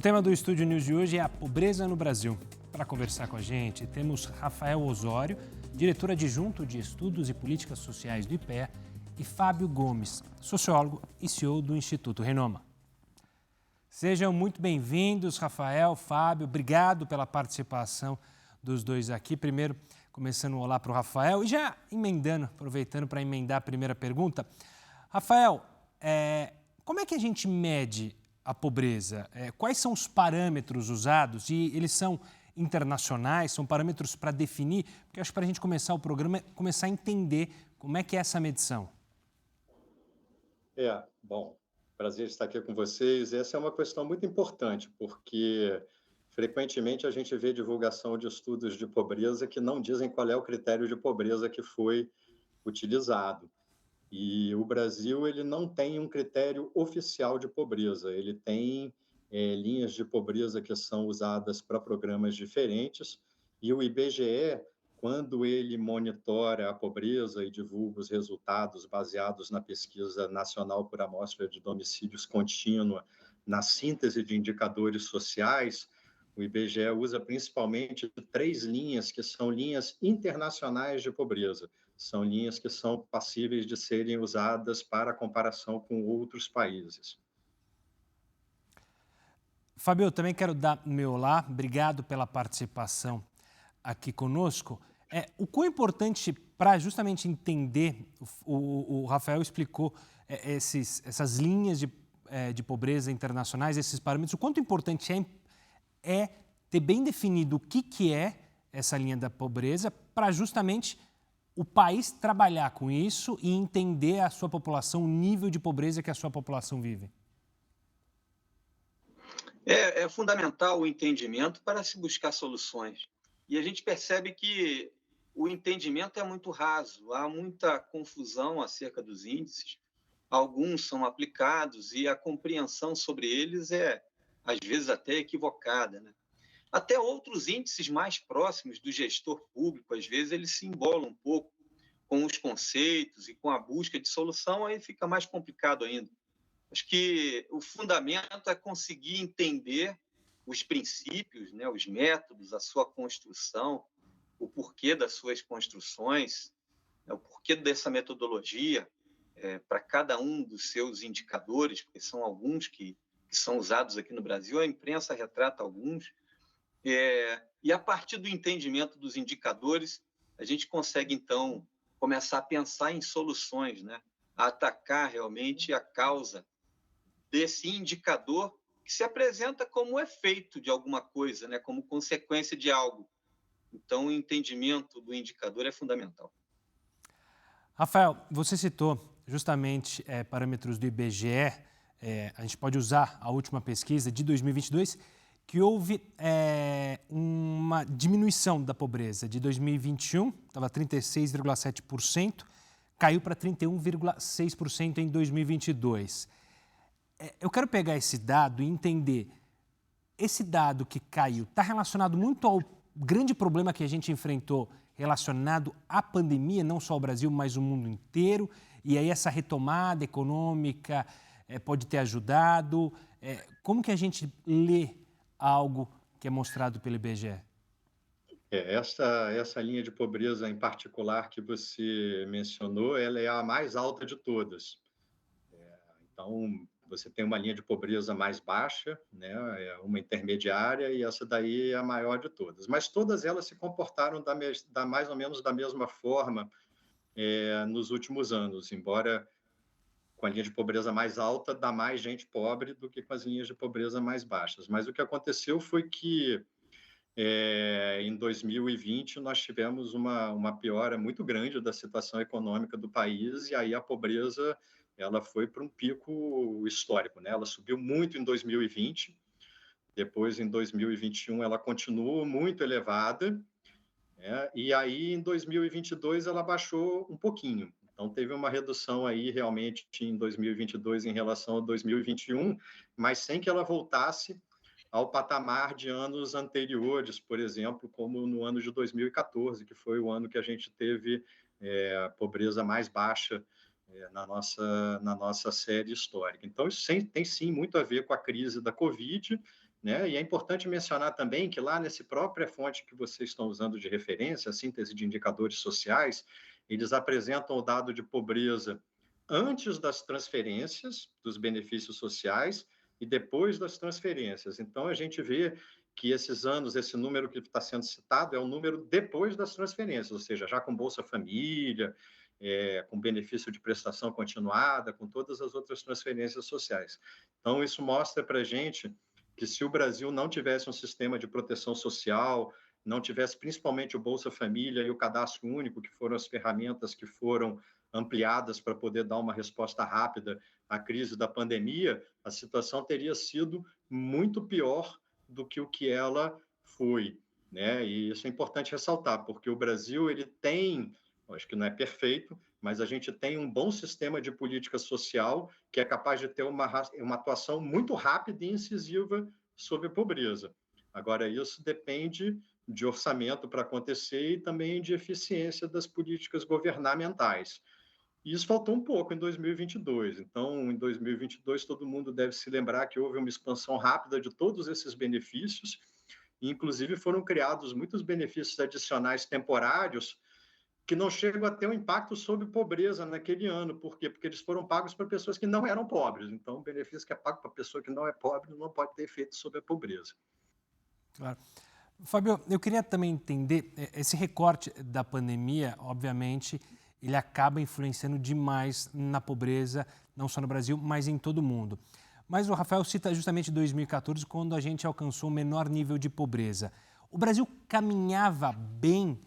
O tema do Estúdio News de hoje é a pobreza no Brasil. Para conversar com a gente, temos Rafael Osório, diretor adjunto de Estudos e Políticas Sociais do IPEA, e Fábio Gomes, sociólogo e CEO do Instituto Renoma. Sejam muito bem-vindos, Rafael, Fábio. Obrigado pela participação dos dois aqui. Primeiro, começando um olá para o Rafael e já emendando, aproveitando para emendar a primeira pergunta. Rafael, como é que a gente mede a pobreza? Quais são os parâmetros usados? E eles são internacionais, são parâmetros para definir? Porque eu acho que para a gente começar o programa é começar a entender como é que é essa medição. Bom, prazer estar aqui com vocês. Essa é uma questão muito importante, porque frequentemente a gente vê divulgação de estudos de pobreza que não dizem qual é o critério de pobreza que foi utilizado. E o Brasil ele não tem um critério oficial de pobreza, ele tem linhas de pobreza que são usadas para programas diferentes, e o IBGE, quando ele monitora a pobreza e divulga os resultados baseados na pesquisa nacional por amostra de domicílios contínua, na síntese de indicadores sociais, o IBGE usa principalmente 3 linhas que são linhas internacionais de pobreza. São linhas que são passíveis de serem usadas para comparação com outros países. Fábio, eu também quero dar meu olá. Obrigado pela participação aqui conosco. O quão importante para justamente entender, o Rafael explicou essas linhas de pobreza internacionais, esses parâmetros, o quanto importante é ter bem definido o que é essa linha da pobreza para justamente o país trabalhar com isso e entender a sua população, o nível de pobreza que a sua população vive. É fundamental o entendimento para se buscar soluções. E a gente percebe que o entendimento é muito raso, há muita confusão acerca dos índices, alguns são aplicados e a compreensão sobre eles é, às vezes, até equivocada, né? Até outros índices mais próximos do gestor público, às vezes, eles se embolam um pouco com os conceitos e com a busca de solução, aí fica mais complicado ainda. Acho que o fundamento é conseguir entender os princípios, né, os métodos, a sua construção, o porquê das suas construções, né, o porquê dessa metodologia para cada um dos seus indicadores, porque são alguns que são usados aqui no Brasil, a imprensa retrata alguns, e a partir do entendimento dos indicadores, a gente consegue, então, começar a pensar em soluções, né, a atacar realmente a causa desse indicador que se apresenta como efeito de alguma coisa, né, como consequência de algo. Então, o entendimento do indicador é fundamental. Rafael, você citou justamente parâmetros do IBGE, a gente pode usar a última pesquisa de 2022, que houve uma diminuição da pobreza. De 2021, estava 36,7%, caiu para 31,6% em 2022. Eu quero pegar esse dado e entender, esse dado que caiu está relacionado muito ao grande problema que a gente enfrentou relacionado à pandemia, não só o Brasil, mas o mundo inteiro, e aí essa retomada econômica pode ter ajudado. Como que a gente lê algo que é mostrado pelo IBGE? Essa linha de pobreza em particular que você mencionou, ela é a mais alta de todas. Então, você tem uma linha de pobreza mais baixa, né, uma intermediária, e essa daí é a maior de todas. Mas todas elas se comportaram mais ou menos da mesma forma nos últimos anos, embora com a linha de pobreza mais alta dá mais gente pobre do que com as linhas de pobreza mais baixas. Mas o que aconteceu foi que em 2020 nós tivemos uma piora muito grande da situação econômica do país, e aí a pobreza ela foi para um pico histórico, né? Ela subiu muito em 2020, depois em 2021 ela continuou muito elevada, né? E aí em 2022 ela baixou um pouquinho. Então teve uma redução aí realmente em 2022 em relação a 2021, mas sem que ela voltasse ao patamar de anos anteriores, por exemplo, como no ano de 2014, que foi o ano que a gente teve a pobreza mais baixa na nossa série histórica. Então, isso tem sim muito a ver com a crise da Covid, né? E é importante mencionar também que lá nessa própria fonte que vocês estão usando de referência, a síntese de indicadores sociais, eles apresentam o dado de pobreza antes das transferências dos benefícios sociais e depois das transferências. Então, a gente vê que esses anos, esse número que está sendo citado é o número depois das transferências, ou seja, já com Bolsa Família, com benefício de prestação continuada, com todas as outras transferências sociais. Então, isso mostra para a gente que se o Brasil não tivesse um sistema de proteção social, não tivesse principalmente o Bolsa Família e o Cadastro Único, que foram as ferramentas que foram ampliadas para poder dar uma resposta rápida à crise da pandemia, a situação teria sido muito pior do que o que ela foi, né? E isso é importante ressaltar, porque o Brasil ele tem, acho que não é perfeito, mas a gente tem um bom sistema de política social que é capaz de ter uma atuação muito rápida e incisiva sobre a pobreza. Agora, isso depende de orçamento para acontecer e também de eficiência das políticas governamentais. E isso faltou um pouco em 2022. Então, em 2022, todo mundo deve se lembrar que houve uma expansão rápida de todos esses benefícios, e, inclusive, foram criados muitos benefícios adicionais temporários que não chegam a ter um impacto sobre pobreza naquele ano. Por quê? Porque eles foram pagos para pessoas que não eram pobres. Então, o benefício que é pago para pessoa que não é pobre não pode ter efeito sobre a pobreza. Claro. Fábio, eu queria também entender, esse recorte da pandemia, obviamente, ele acaba influenciando demais na pobreza, não só no Brasil, mas em todo o mundo. Mas o Rafael cita justamente 2014, quando a gente alcançou o menor nível de pobreza. O Brasil caminhava bem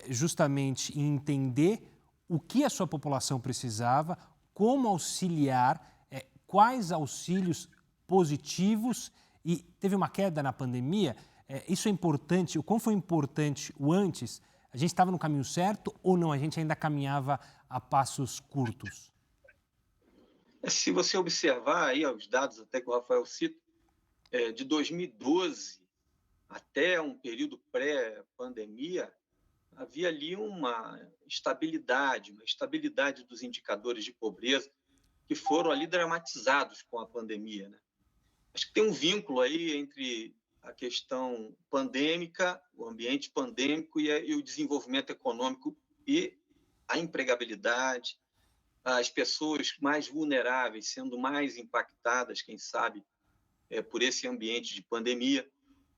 justamente em entender o que a sua população precisava, como auxiliar, quais auxílios positivos, e teve uma queda na pandemia. Isso é importante, o quão foi importante o antes? A gente estava no caminho certo ou não? A gente ainda caminhava a passos curtos? Se você observar aí os dados até que o Rafael cita, de 2012 até um período pré-pandemia, havia ali uma estabilidade dos indicadores de pobreza que foram ali dramatizados com a pandemia, né? Acho que tem um vínculo aí entre a questão pandêmica, o ambiente pandêmico e o desenvolvimento econômico e a empregabilidade, as pessoas mais vulneráveis sendo mais impactadas, quem sabe, por esse ambiente de pandemia.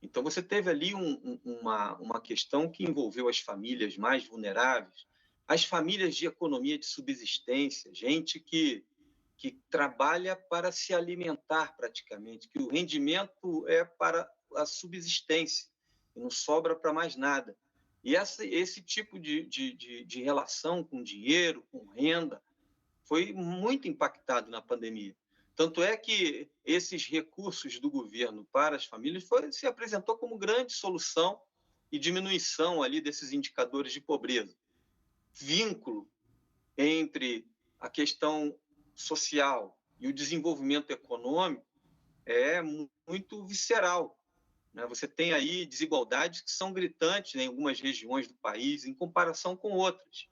Então, você teve ali uma questão que envolveu as famílias mais vulneráveis, as famílias de economia de subsistência, gente que trabalha para se alimentar praticamente, que o rendimento é para a subsistência, e não sobra para mais nada. E esse tipo de relação com dinheiro, com renda, foi muito impactado na pandemia. Tanto é que esses recursos do governo para as famílias se apresentou como grande solução e diminuição ali desses indicadores de pobreza. Vínculo entre a questão social e o desenvolvimento econômico é muito visceral, né? Você tem aí desigualdades que são gritantes em algumas regiões do país em comparação com outras.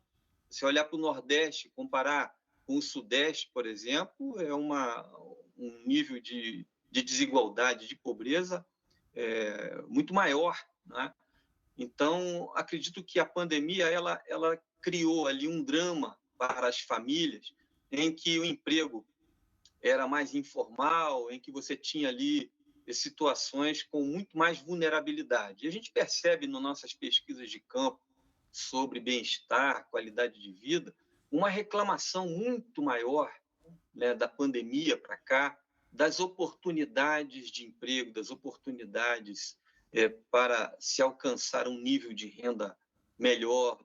Se olhar para o Nordeste, comparar com o Sudeste, por exemplo, é um nível de desigualdade, de pobreza muito maior, né? Então, acredito que a pandemia ela criou ali um drama para as famílias, em que o emprego era mais informal, em que você tinha ali situações com muito mais vulnerabilidade. E a gente percebe nas nossas pesquisas de campo sobre bem-estar, qualidade de vida, uma reclamação muito maior, né, da pandemia para cá, das oportunidades de emprego, das oportunidades para se alcançar um nível de renda melhor,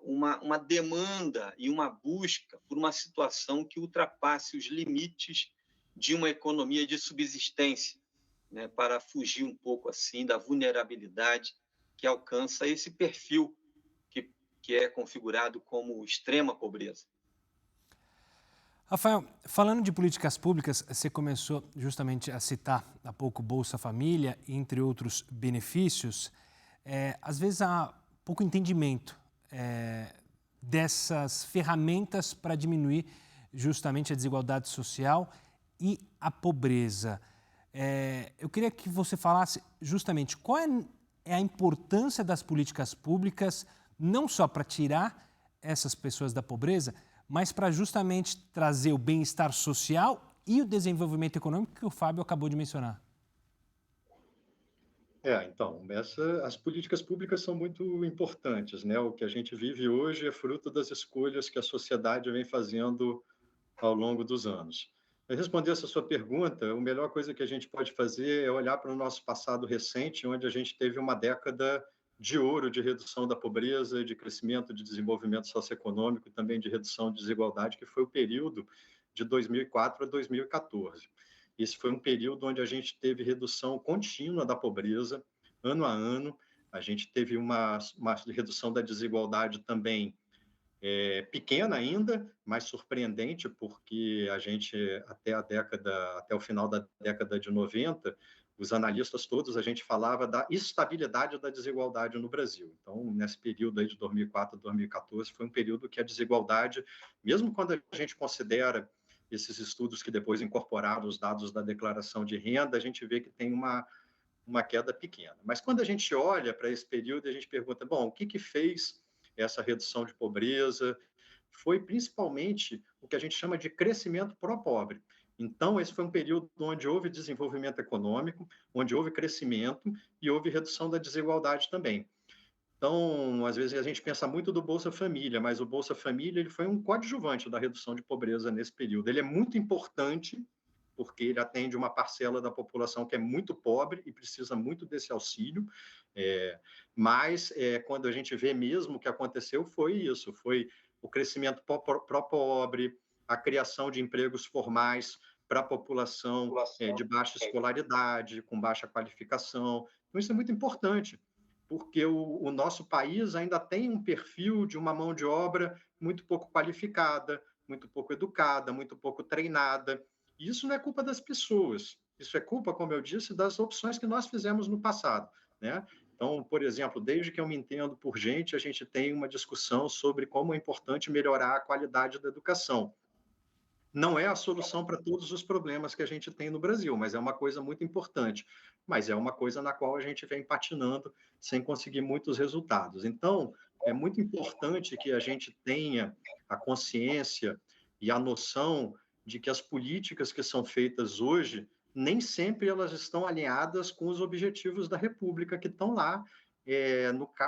uma demanda e uma busca por uma situação que ultrapasse os limites de uma economia de subsistência, né, para fugir um pouco assim da vulnerabilidade que alcança esse perfil que é configurado como extrema pobreza. Rafael, falando de políticas públicas, você começou justamente a citar há pouco Bolsa Família, entre outros benefícios. Às vezes há pouco entendimento dessas ferramentas para diminuir justamente a desigualdade social e a pobreza. Eu queria que você falasse justamente qual é a importância das políticas públicas, não só para tirar essas pessoas da pobreza, mas para justamente trazer o bem-estar social e o desenvolvimento econômico que o Fábio acabou de mencionar. Então, as políticas públicas são muito importantes, né? O que a gente vive hoje é fruto das escolhas que a sociedade vem fazendo ao longo dos anos. Para responder essa sua pergunta, a melhor coisa que a gente pode fazer é olhar para o nosso passado recente, onde a gente teve uma década de ouro de redução da pobreza, de crescimento, de desenvolvimento socioeconômico e também de redução de desigualdade, que foi o período de 2004 a 2014. Esse foi um período onde a gente teve redução contínua da pobreza, ano a ano. A gente teve uma redução da desigualdade também pequena ainda, mas surpreendente, porque a gente, até o final da década de 90, os analistas todos, a gente falava da estabilidade da desigualdade no Brasil. Então, nesse período aí de 2004 a 2014, foi um período que a desigualdade, mesmo quando a gente considera esses estudos que depois incorporaram os dados da declaração de renda, a gente vê que tem uma queda pequena. Mas quando a gente olha para esse período, a gente pergunta, bom, o que fez essa redução de pobreza? Foi principalmente o que a gente chama de crescimento pró-pobre. Então, esse foi um período onde houve desenvolvimento econômico, onde houve crescimento e houve redução da desigualdade também. Então, às vezes a gente pensa muito do Bolsa Família, mas o Bolsa Família ele foi um coadjuvante da redução de pobreza nesse período. Ele é muito importante porque ele atende uma parcela da população que é muito pobre e precisa muito desse auxílio. Mas quando a gente vê mesmo o que aconteceu foi isso, foi o crescimento pró-pobre, a criação de empregos formais para a população de baixa escolaridade, com baixa qualificação. Então, isso é muito importante, porque o nosso país ainda tem um perfil de uma mão de obra muito pouco qualificada, muito pouco educada, muito pouco treinada. E isso não é culpa das pessoas, isso é culpa, como eu disse, das opções que nós fizemos no passado, né? Então, por exemplo, desde que eu me entendo por gente, a gente tem uma discussão sobre como é importante melhorar a qualidade da educação. Não é a solução para todos os problemas que a gente tem no Brasil, mas é uma coisa muito importante. Mas é uma coisa na qual a gente vem patinando sem conseguir muitos resultados. Então, é muito importante que a gente tenha a consciência e a noção de que as políticas que são feitas hoje, nem sempre elas estão alinhadas com os objetivos da República que estão lá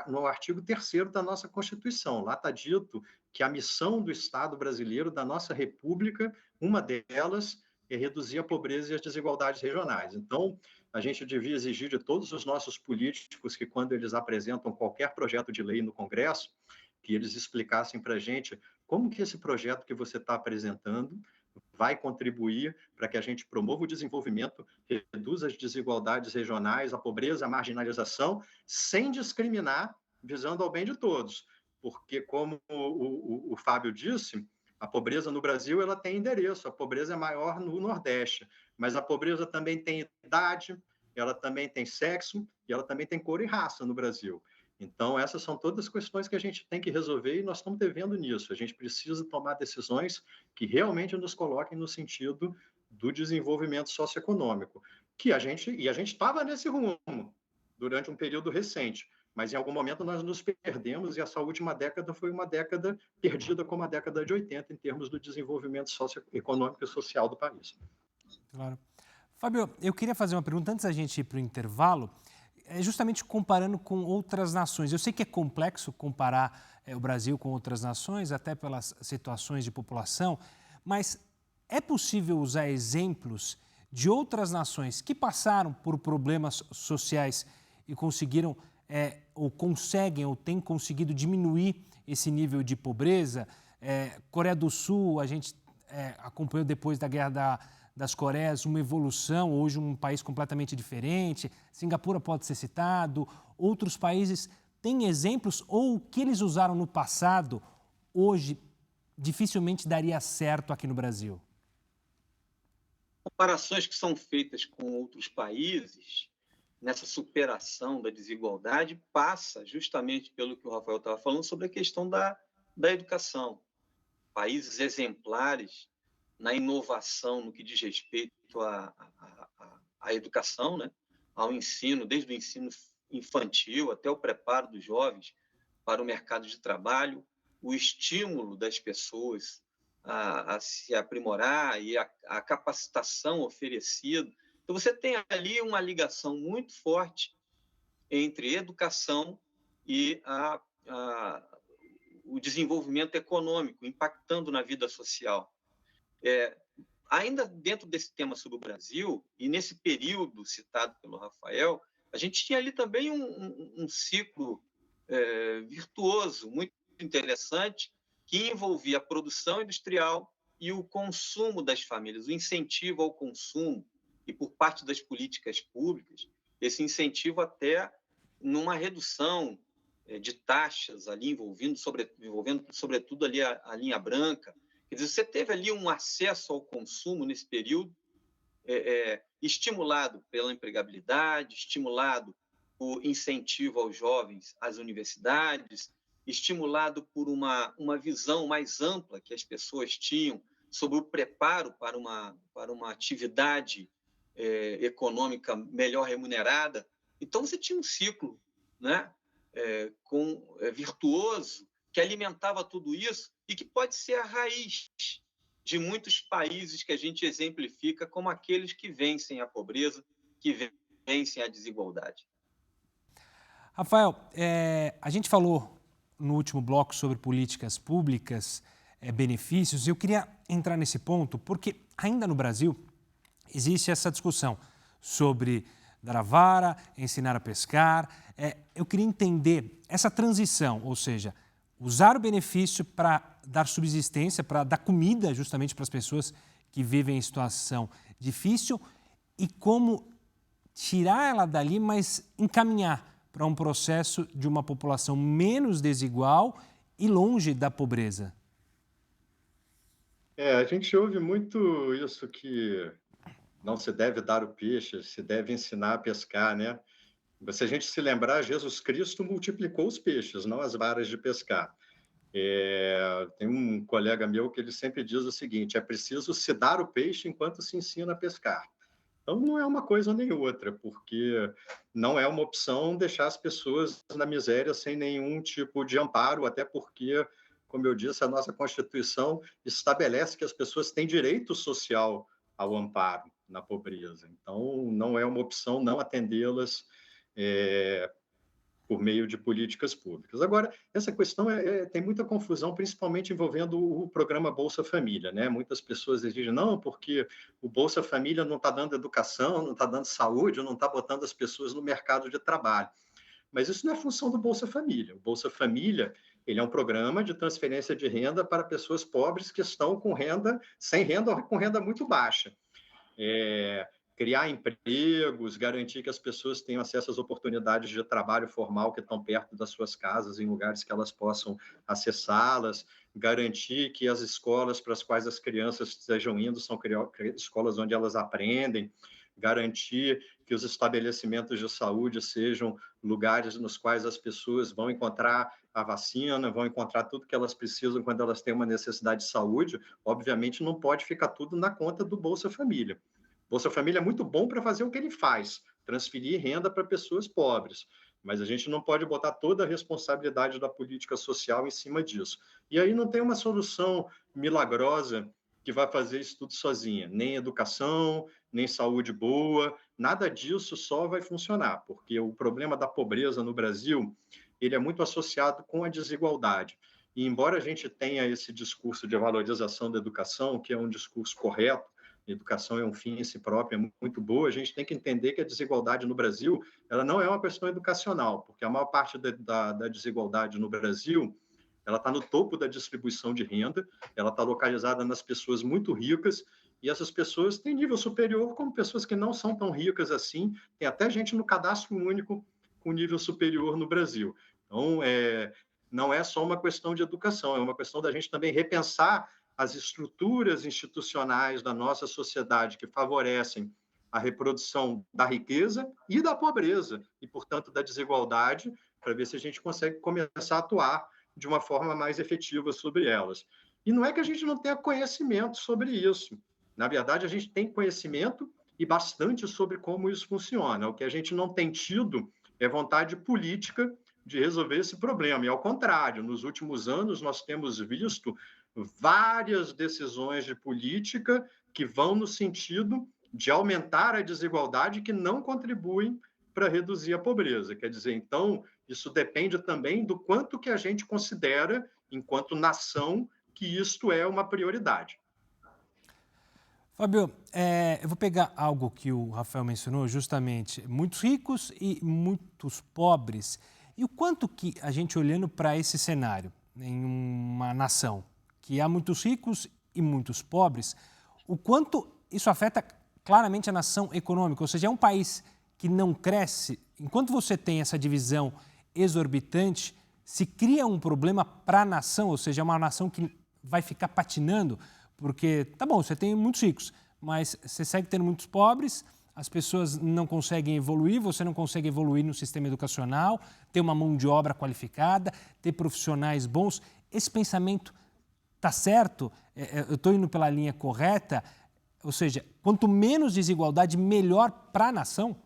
no artigo 3º da nossa Constituição. Lá está dito que a missão do Estado brasileiro, da nossa República, uma delas é reduzir a pobreza e as desigualdades regionais. Então, a gente devia exigir de todos os nossos políticos que, quando eles apresentam qualquer projeto de lei no Congresso, que eles explicassem para a gente como que esse projeto que você está apresentando vai contribuir para que a gente promova o desenvolvimento, reduza as desigualdades regionais, a pobreza, a marginalização, sem discriminar, visando ao bem de todos. Porque, como o Fábio disse, a pobreza no Brasil ela tem endereço, a pobreza é maior no Nordeste, mas a pobreza também tem idade, ela também tem sexo e ela também tem cor e raça no Brasil. Então, essas são todas questões que a gente tem que resolver e nós estamos devendo nisso. A gente precisa tomar decisões que realmente nos coloquem no sentido do desenvolvimento socioeconômico, que a gente estava nesse rumo durante um período recente, mas em algum momento nós nos perdemos e essa última década foi uma década perdida como a década de 80 em termos do desenvolvimento socioeconômico e social do país. Claro. Fábio, eu queria fazer uma pergunta antes da gente ir para o intervalo, justamente comparando com outras nações. Eu sei que é complexo comparar o Brasil com outras nações, até pelas situações de população, mas é possível usar exemplos de outras nações que passaram por problemas sociais e conseguiram, ou conseguem, ou têm conseguido diminuir esse nível de pobreza? Coreia do Sul, a gente acompanhou depois da Guerra das Coreias uma evolução, hoje um país completamente diferente. Singapura pode ser citado, outros países têm exemplos, ou o que eles usaram no passado, hoje dificilmente daria certo aqui no Brasil? Comparações que são feitas com outros países, nessa superação da desigualdade, passa justamente pelo que o Rafael estava falando sobre a questão da educação. Países exemplares na inovação no que diz respeito à à educação, né? Ao ensino, desde o ensino infantil até o preparo dos jovens para o mercado de trabalho, o estímulo das pessoas a se aprimorar e a capacitação oferecida. Então, você tem ali uma ligação muito forte entre educação e o desenvolvimento econômico, impactando na vida social. Ainda dentro desse tema sobre o Brasil, e nesse período citado pelo Rafael, a gente tinha ali também um ciclo virtuoso, muito interessante, que envolvia a produção industrial e o consumo das famílias, o incentivo ao consumo, e por parte das políticas públicas, esse incentivo até numa redução de taxas ali, envolvendo sobretudo ali a linha branca. Quer dizer, você teve ali um acesso ao consumo nesse período, estimulado pela empregabilidade, estimulado por incentivo aos jovens às universidades, estimulado por uma visão mais ampla que as pessoas tinham sobre o preparo para uma atividade econômica melhor remunerada. Então, você tinha um ciclo, né, virtuoso que alimentava tudo isso e que pode ser a raiz de muitos países que a gente exemplifica como aqueles que vencem a pobreza, que vencem a desigualdade. Rafael, a gente falou no último bloco sobre políticas públicas, benefícios, e eu queria entrar nesse ponto porque ainda no Brasil existe essa discussão sobre dar a vara, ensinar a pescar. Eu queria entender essa transição, ou seja, usar o benefício para dar subsistência, para dar comida justamente para as pessoas que vivem em situação difícil e como tirar ela dali, mas encaminhar para um processo de uma população menos desigual e longe da pobreza. A gente ouve muito isso que não se deve dar o peixe, se deve ensinar a pescar, né? Se a gente se lembrar, Jesus Cristo multiplicou os peixes, não as varas de pescar. Tem um colega meu que ele sempre diz o seguinte: é preciso se dar o peixe enquanto se ensina a pescar. Então, não é uma coisa nem outra, porque não é uma opção deixar as pessoas na miséria sem nenhum tipo de amparo, até porque, como eu disse, a nossa Constituição estabelece que as pessoas têm direito social ao amparo na pobreza. Então, não é uma opção não atendê-las por meio de políticas públicas. Agora, essa questão tem muita confusão, principalmente envolvendo o programa Bolsa Família, né? Muitas pessoas dizem, não, porque o Bolsa Família não está dando educação, não está dando saúde, não está botando as pessoas no mercado de trabalho. Mas isso não é função do Bolsa Família. O Bolsa Família, ele é um programa de transferência de renda para pessoas pobres que estão com renda, sem renda ou com renda muito baixa. Criar empregos, garantir que as pessoas tenham acesso às oportunidades de trabalho formal que estão perto das suas casas, em lugares que elas possam acessá-las, garantir que as escolas para as quais as crianças estejam indo são escolas onde elas aprendem, garantir que os estabelecimentos de saúde sejam lugares nos quais as pessoas vão encontrar a vacina, vão encontrar tudo que elas precisam quando elas têm uma necessidade de saúde. Obviamente, não pode ficar tudo na conta do Bolsa Família. Bolsa Família é muito bom para fazer o que ele faz, transferir renda para pessoas pobres, mas a gente não pode botar toda a responsabilidade da política social em cima disso. E aí não tem uma solução milagrosa que vai fazer isso tudo sozinha, nem educação, nem saúde boa, nada disso só vai funcionar, porque o problema da pobreza no Brasil, ele é muito associado com a desigualdade. E embora a gente tenha esse discurso de valorização da educação, que é um discurso correto, a educação é um fim em si próprio, é muito boa, a gente tem que entender que a desigualdade no Brasil, ela não é uma questão educacional, porque a maior parte da desigualdade no Brasil, ela está no topo da distribuição de renda, ela está localizada nas pessoas muito ricas, e essas pessoas têm nível superior, como pessoas que não são tão ricas assim, tem até gente no cadastro único com nível superior no Brasil. Então, não é só uma questão de educação, é uma questão da gente também repensar as estruturas institucionais da nossa sociedade que favorecem a reprodução da riqueza e da pobreza, e, portanto, da desigualdade, para ver se a gente consegue começar a atuar de uma forma mais efetiva sobre elas. E não é que a gente não tenha conhecimento sobre isso. Na verdade, a gente tem conhecimento e bastante sobre como isso funciona. O que a gente não tem tido é vontade política de resolver esse problema. E, ao contrário, nos últimos anos, nós temos visto várias decisões de política que vão no sentido de aumentar a desigualdade, que não contribuem para reduzir a pobreza. Quer dizer, então, isso depende também do quanto que a gente considera, enquanto nação, que isto é uma prioridade. Fábio, eu vou pegar algo que o Rafael mencionou, justamente, muitos ricos e muitos pobres. E o quanto que a gente olhando para esse cenário, em uma nação que há muitos ricos e muitos pobres, o quanto isso afeta claramente a nação econômica, ou seja, é um país que não cresce, enquanto você tem essa divisão exorbitante, se cria um problema para a nação, ou seja, é uma nação que vai ficar patinando, porque, tá bom, você tem muitos ricos, mas você segue tendo muitos pobres, as pessoas não conseguem evoluir, você não consegue evoluir no sistema educacional, ter uma mão de obra qualificada, ter profissionais bons. Esse pensamento está certo? Eu estou indo pela linha correta? Ou seja, quanto menos desigualdade, melhor para a nação?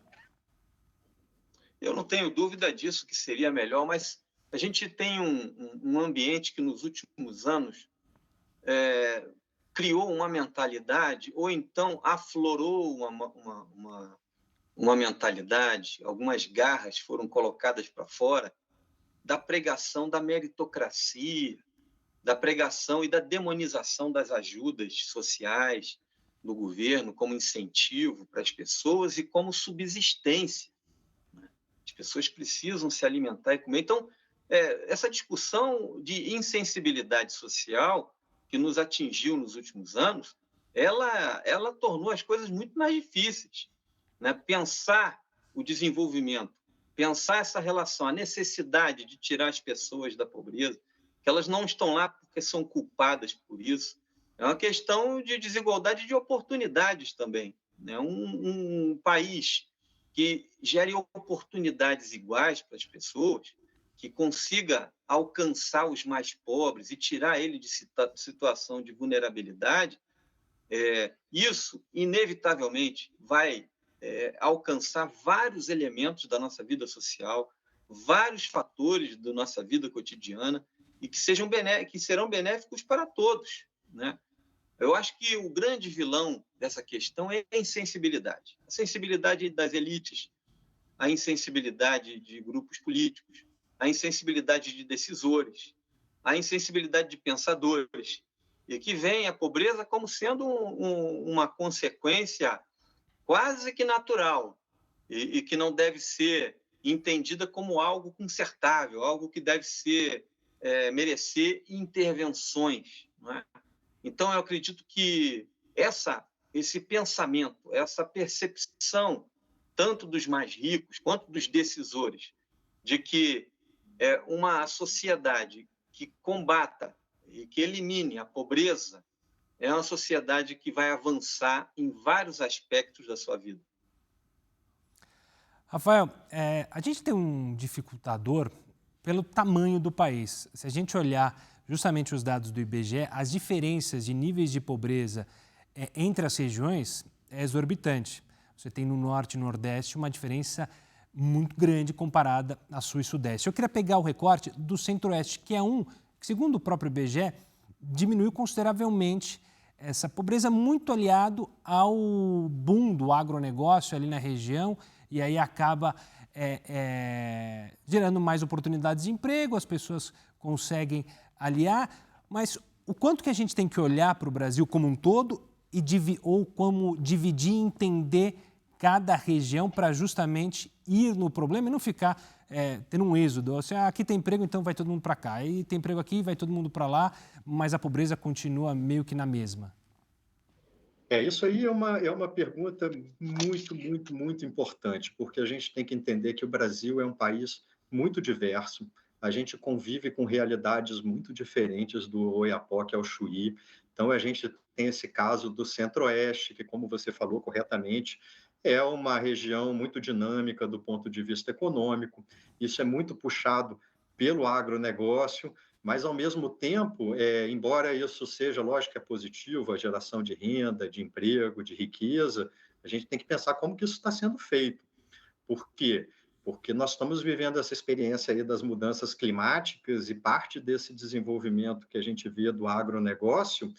Eu não tenho dúvida disso, que seria melhor, mas a gente tem um ambiente que nos últimos anos criou uma mentalidade, ou então aflorou uma mentalidade, algumas garras foram colocadas para fora, da pregação da meritocracia, da pregação e da demonização das ajudas sociais do governo como incentivo para as pessoas e como subsistência. As pessoas precisam se alimentar e comer. Então, essa discussão de insensibilidade social que nos atingiu nos últimos anos, ela tornou as coisas muito mais difíceis, né? Pensar o desenvolvimento, pensar essa relação, a necessidade de tirar as pessoas da pobreza, que elas não estão lá porque são culpadas por isso. É uma questão de desigualdade de oportunidades também, né? Um país que gere oportunidades iguais para as pessoas, que consiga alcançar os mais pobres e tirar ele de situação de vulnerabilidade, isso, inevitavelmente, vai alcançar vários elementos da nossa vida social, vários fatores da nossa vida cotidiana, e que serão benéficos para todos, né? Eu acho que o grande vilão dessa questão é a insensibilidade. A sensibilidade das elites, a insensibilidade de grupos políticos, a insensibilidade de decisores, a insensibilidade de pensadores, e que vem a pobreza como sendo uma consequência quase que natural e que não deve ser entendida como algo consertável, algo que deve merecer intervenções, não é? Então, eu acredito que esse pensamento, essa percepção, tanto dos mais ricos quanto dos decisores, de que uma sociedade que combata e que elimine a pobreza é uma sociedade que vai avançar em vários aspectos da sua vida. Rafael, a gente tem um dificultador pelo tamanho do país. Se a gente olhar justamente os dados do IBGE, as diferenças de níveis de pobreza entre as regiões é exorbitante. Você tem no Norte e Nordeste uma diferença muito grande comparada a Sul e Sudeste. Eu queria pegar o recorte do Centro-Oeste, que é que, segundo o próprio IBGE, diminuiu consideravelmente essa pobreza, muito aliado ao boom do agronegócio ali na região, e aí acaba gerando mais oportunidades de emprego, as pessoas conseguem aliar, mas o quanto que a gente tem que olhar para o Brasil como um todo ou como dividir e entender cada região para justamente ir no problema e não ficar tendo um êxodo. Assim, aqui tem emprego, então vai todo mundo para cá. Aí tem emprego aqui, vai todo mundo para lá, mas a pobreza continua meio que na mesma. Isso aí é uma pergunta muito, muito, muito importante, porque a gente tem que entender que o Brasil é um país muito diverso, a gente convive com realidades muito diferentes do Oiapoque ao Chuí. Então, a gente tem esse caso do Centro-Oeste, que, como você falou corretamente, é uma região muito dinâmica do ponto de vista econômico. Isso é muito puxado pelo agronegócio, mas, ao mesmo tempo, embora isso seja, lógico que é positivo, a geração de renda, de emprego, de riqueza, a gente tem que pensar como que isso está sendo feito. Por quê? Porque nós estamos vivendo essa experiência aí das mudanças climáticas e parte desse desenvolvimento que a gente vê do agronegócio,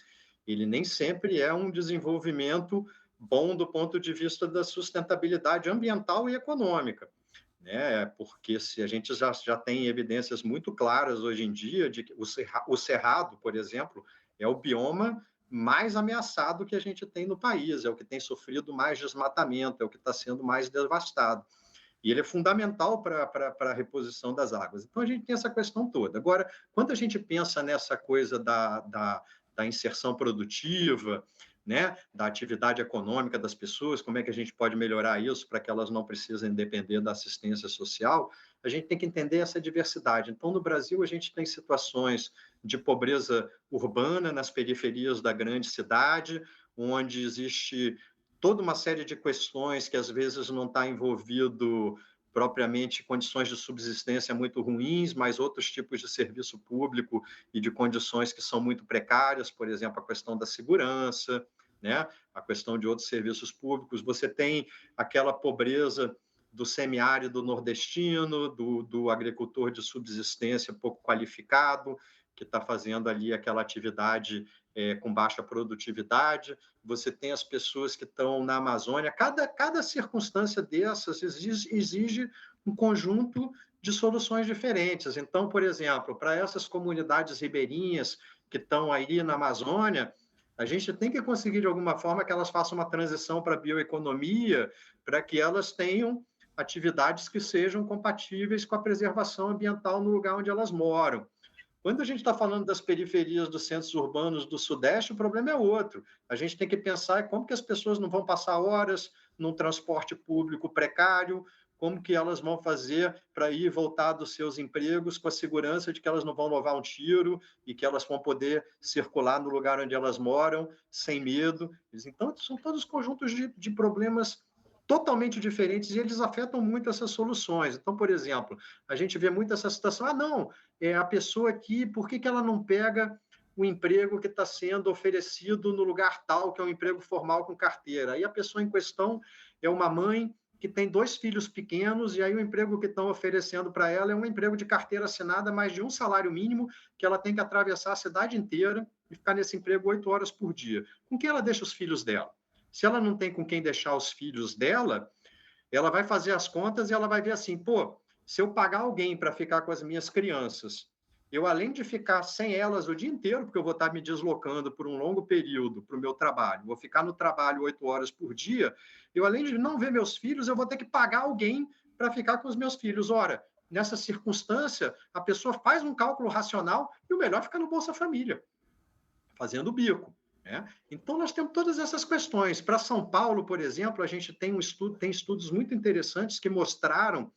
ele nem sempre é um desenvolvimento bom do ponto de vista da sustentabilidade ambiental e econômica, né? Porque se a gente já tem evidências muito claras hoje em dia de que o cerrado, por exemplo, é o bioma mais ameaçado que a gente tem no país, é o que tem sofrido mais desmatamento, é o que está sendo mais devastado. E ele é fundamental para a reposição das águas. Então, a gente tem essa questão toda. Agora, quando a gente pensa nessa coisa da inserção produtiva, né, da atividade econômica das pessoas, como é que a gente pode melhorar isso para que elas não precisem depender da assistência social, a gente tem que entender essa diversidade. Então, no Brasil, a gente tem situações de pobreza urbana nas periferias da grande cidade, onde existe toda uma série de questões que às vezes não está envolvido propriamente condições de subsistência muito ruins, mas outros tipos de serviço público e de condições que são muito precárias, por exemplo, a questão da segurança, né? A questão de outros serviços públicos. Você tem aquela pobreza do semiárido nordestino, do agricultor de subsistência pouco qualificado, que está fazendo ali aquela atividade com baixa produtividade. Você tem as pessoas que estão na Amazônia. Cada circunstância dessas exige um conjunto de soluções diferentes. Então, por exemplo, para essas comunidades ribeirinhas que estão aí na Amazônia, a gente tem que conseguir, de alguma forma, que elas façam uma transição para a bioeconomia, para que elas tenham atividades que sejam compatíveis com a preservação ambiental no lugar onde elas moram. Quando a gente está falando das periferias dos centros urbanos do Sudeste, o problema é outro. A gente tem que pensar como que as pessoas não vão passar horas num transporte público precário, como que elas vão fazer para ir e voltar dos seus empregos com a segurança de que elas não vão levar um tiro e que elas vão poder circular no lugar onde elas moram sem medo. Então, são todos conjuntos de problemas totalmente diferentes e eles afetam muito essas soluções. Então, por exemplo, a gente vê muito essa situação, não, a pessoa aqui, por que ela não pega o emprego que está sendo oferecido no lugar tal, que é um emprego formal com carteira? Aí a pessoa em questão é uma mãe que tem 2 filhos pequenos, e aí o emprego que estão oferecendo para ela é um emprego de carteira assinada, mais de um salário mínimo, que ela tem que atravessar a cidade inteira e ficar nesse emprego 8 horas por dia. Com quem ela deixa os filhos dela? Se ela não tem com quem deixar os filhos dela, ela vai fazer as contas e ela vai ver assim, se eu pagar alguém para ficar com as minhas crianças, eu, além de ficar sem elas o dia inteiro, porque eu vou estar me deslocando por um longo período para o meu trabalho, vou ficar no trabalho 8 horas por dia, eu, além de não ver meus filhos, eu vou ter que pagar alguém para ficar com os meus filhos. Ora, nessa circunstância, a pessoa faz um cálculo racional e o melhor fica no Bolsa Família, fazendo o bico. Então, nós temos todas essas questões. Para São Paulo, por exemplo, a gente tem estudos muito interessantes que mostraram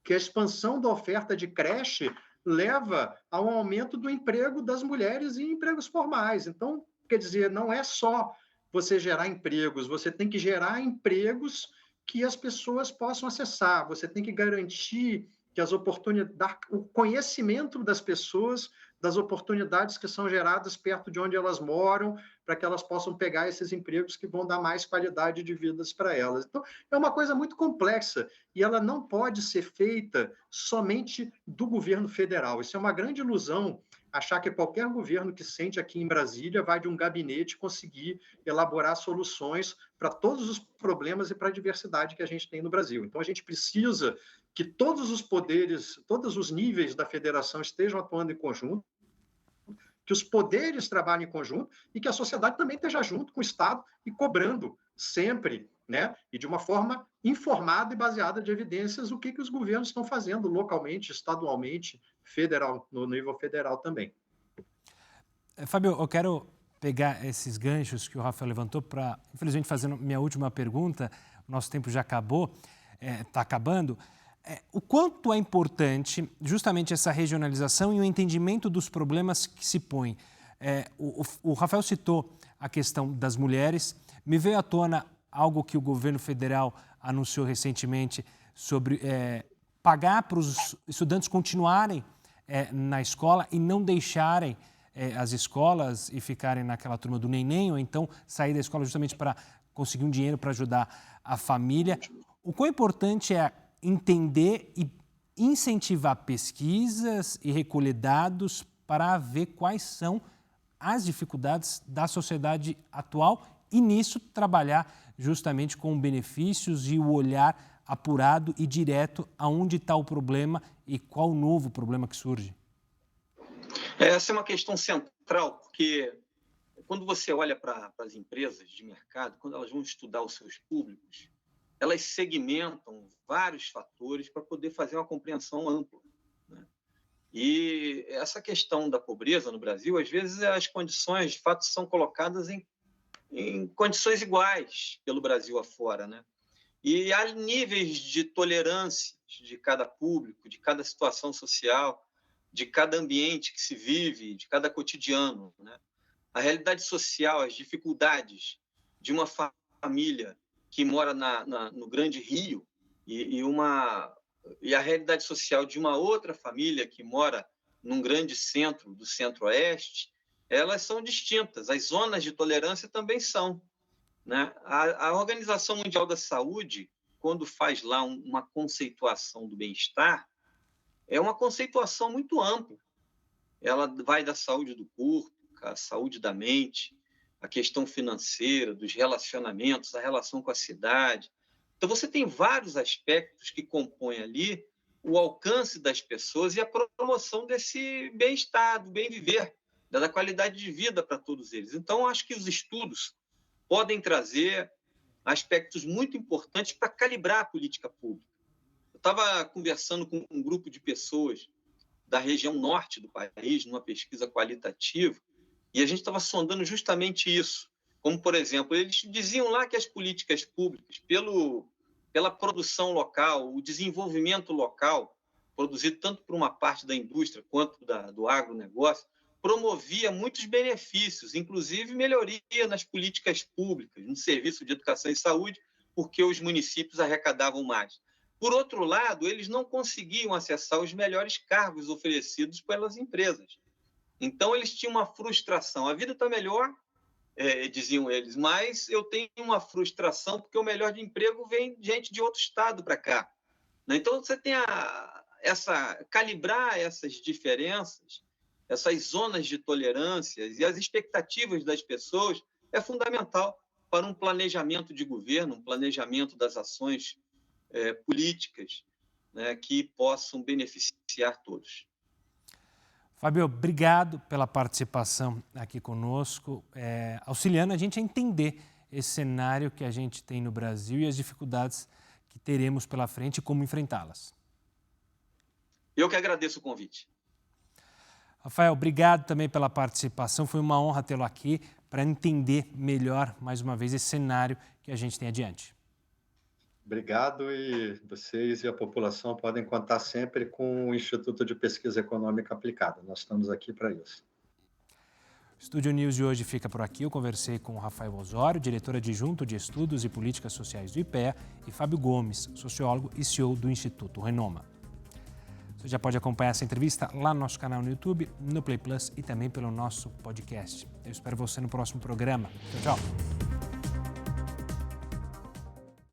que a expansão da oferta de creche leva a um aumento do emprego das mulheres em empregos formais. Então, quer dizer, não é só você gerar empregos, você tem que gerar empregos que as pessoas possam acessar, você tem que garantir que as oportunidades, o conhecimento das pessoas, das oportunidades que são geradas perto de onde elas moram, para que elas possam pegar esses empregos que vão dar mais qualidade de vida para elas. Então, é uma coisa muito complexa e ela não pode ser feita somente do governo federal. Isso é uma grande ilusão, achar que qualquer governo que sente aqui em Brasília vai de um gabinete conseguir elaborar soluções para todos os problemas e para a diversidade que a gente tem no Brasil. Então, a gente precisa que todos os poderes, todos os níveis da federação estejam atuando em conjunto, que os poderes trabalhem em conjunto e que a sociedade também esteja junto com o Estado e cobrando sempre, né? E de uma forma informada e baseada de evidências o que os governos estão fazendo localmente, estadualmente, federal, no nível federal também. Fábio, eu quero pegar esses ganchos que o Rafael levantou para, infelizmente, fazer minha última pergunta. O nosso tempo já acabou, está acabando. O quanto é importante justamente essa regionalização e o entendimento dos problemas que se põem. O Rafael citou a questão das mulheres, me veio à tona algo que o governo federal anunciou recentemente sobre pagar para os estudantes continuarem na escola e não deixarem as escolas e ficarem naquela turma do neném, ou então sair da escola justamente para conseguir um dinheiro para ajudar a família. O quão importante é entender e incentivar pesquisas e recolher dados para ver quais são as dificuldades da sociedade atual e nisso trabalhar justamente com benefícios e o olhar apurado e direto aonde está o problema e qual o novo problema que surge. Essa é uma questão central, porque quando você olha para as empresas de mercado, quando elas vão estudar os seus públicos, elas segmentam vários fatores para poder fazer uma compreensão ampla, né? E essa questão da pobreza no Brasil, às vezes as condições, de fato, são colocadas em condições iguais pelo Brasil afora, né? E há níveis de tolerância de cada público, de cada situação social, de cada ambiente que se vive, de cada cotidiano, né? A realidade social, as dificuldades de uma família que mora no Grande Rio e a realidade social de uma outra família que mora num grande centro do Centro-Oeste, elas são distintas. As zonas de tolerância também são, né? A Organização Mundial da Saúde, quando faz lá uma conceituação do bem-estar, é uma conceituação muito ampla. Ela vai da saúde do corpo, a saúde da mente, a questão financeira, dos relacionamentos, a relação com a cidade. Então, você tem vários aspectos que compõem ali o alcance das pessoas e a promoção desse bem-estar, do bem-viver, da qualidade de vida para todos eles. Então, acho que os estudos podem trazer aspectos muito importantes para calibrar a política pública. Eu estava conversando com um grupo de pessoas da região norte do país, numa pesquisa qualitativa, e a gente estava sondando justamente isso. Como, por exemplo, eles diziam lá que as políticas públicas, pela produção local, o desenvolvimento local, produzido tanto por uma parte da indústria quanto do agronegócio, promovia muitos benefícios, inclusive melhoria nas políticas públicas, no serviço de educação e saúde, porque os municípios arrecadavam mais. Por outro lado, eles não conseguiam acessar os melhores cargos oferecidos pelas empresas. Então, eles tinham uma frustração. A vida está melhor, diziam eles, mas eu tenho uma frustração porque o melhor de emprego vem gente de outro estado para cá. Então, você tem calibrar essas diferenças, essas zonas de tolerância e as expectativas das pessoas é fundamental para um planejamento de governo, um planejamento das ações políticas, né, que possam beneficiar todos. Fábio, obrigado pela participação aqui conosco, auxiliando a gente a entender esse cenário que a gente tem no Brasil e as dificuldades que teremos pela frente e como enfrentá-las. Eu que agradeço o convite. Rafael, obrigado também pela participação. Foi uma honra tê-lo aqui para entender melhor, mais uma vez, esse cenário que a gente tem adiante. Obrigado, e vocês e a população podem contar sempre com o Instituto de Pesquisa Econômica Aplicada. Nós estamos aqui para isso. O Estúdio News de hoje fica por aqui. Eu conversei com Rafael Osório, diretor adjunto de Estudos e Políticas Sociais do IPEA, e Fábio Gomes, sociólogo e CEO do Instituto Renoma. Você já pode acompanhar essa entrevista lá no nosso canal no YouTube, no Play Plus e também pelo nosso podcast. Eu espero você no próximo programa. Tchau, tchau.